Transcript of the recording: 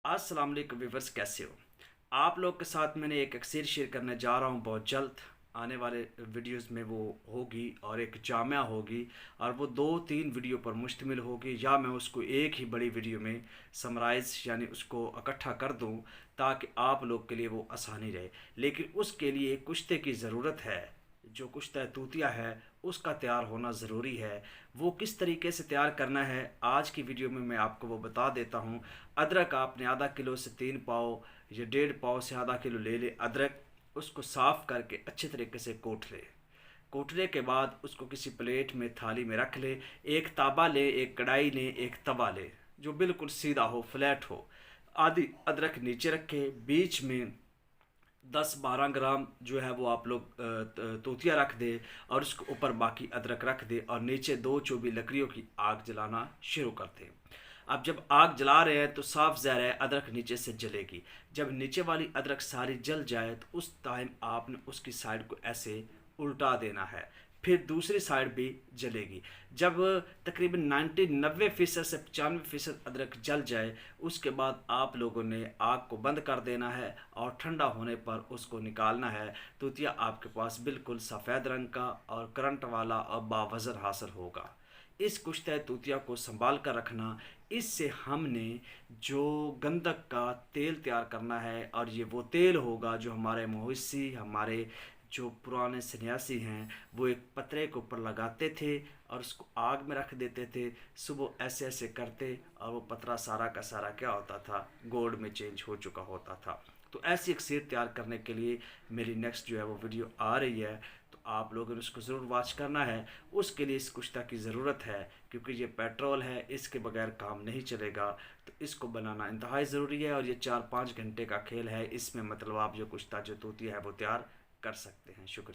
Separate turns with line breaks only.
अस्सलाम वालेकुम व्यूवर्स, कैसे हो आप लोग के साथ। मैंने एक अक्सर शेयर करने जा रहा हूँ, बहुत जल्द आने वाले वीडियोस में वो होगी और एक जामिया होगी और वो 2-3 वीडियो पर मुश्तमिल होगी, या मैं उसको एक ही बड़ी वीडियो में समराइज़ यानी उसको इकट्ठा कर दूँ ताकि आप लोग के लिए वो आसानी रहे। लेकिन उसके लिए कुश्ते की ज़रूरत है। जो कुश्ता तूतिया है उसका तैयार होना ज़रूरी है। वो किस तरीके से तैयार करना है आज की वीडियो में मैं आपको वो बता देता हूँ। अदरक आपने आधा किलो से 3 पाव या 1.5 पाव से आधा किलो ले ले अदरक। उसको साफ़ करके अच्छे तरीके से कोट ले। कोटने के बाद उसको किसी प्लेट में थाली में रख ले। एक ताबा ले, एक कढ़ाई ले, एक तवा ले जो बिल्कुल सीधा हो, फ्लैट हो। आधी अदरक नीचे रखे, बीच में 10-12 ग्राम जो है वो आप लोग तोतिया रख दे और उसके ऊपर बाकी अदरक रख दे और नीचे 2 चौबी लकड़ियों की आग जलाना शुरू कर दे। अब जब आग जला रहे हैं तो साफ ज़ाहिर है अदरक नीचे से जलेगी। जब नीचे वाली अदरक सारी जल जाए तो उस टाइम आपने उसकी साइड को ऐसे उल्टा देना है, फिर दूसरी साइड भी जलेगी। जब तकरीबन 90-90% से 95% अदरक जल जाए उसके बाद आप लोगों ने आग को बंद कर देना है और ठंडा होने पर उसको निकालना है। तूतिया आपके पास बिल्कुल सफ़ेद रंग का और करंट वाला और बावज़न हासिल होगा। इस कुश्ते तूतिया को संभाल कर रखना। इससे हमने जो गंधक का तेल तैयार करना है और ये वो तेल होगा जो हमारे मवेशी, हमारे जो पुराने सन्यासी हैं वो एक पतरे के ऊपर लगाते थे और उसको आग में रख देते थे। सुबह ऐसे ऐसे करते और वो पतरा सारा का सारा क्या होता था, गोल्ड में चेंज हो चुका होता था। तो ऐसी एक सीर तैयार करने के लिए मेरी नेक्स्ट जो है वो वीडियो आ रही है, तो आप लोगों ने उसको ज़रूर वॉच करना है। उसके लिए इस कुश्ता की ज़रूरत है क्योंकि ये पेट्रोल है, इसके बगैर काम नहीं चलेगा। तो इसको बनाना इंतहाई ज़रूरी है और ये 4-5 घंटे का खेल है। इसमें मतलब आप जो कुश्ता जो तूतिया है वो तैयार कर सकते हैं। शुक्रिया।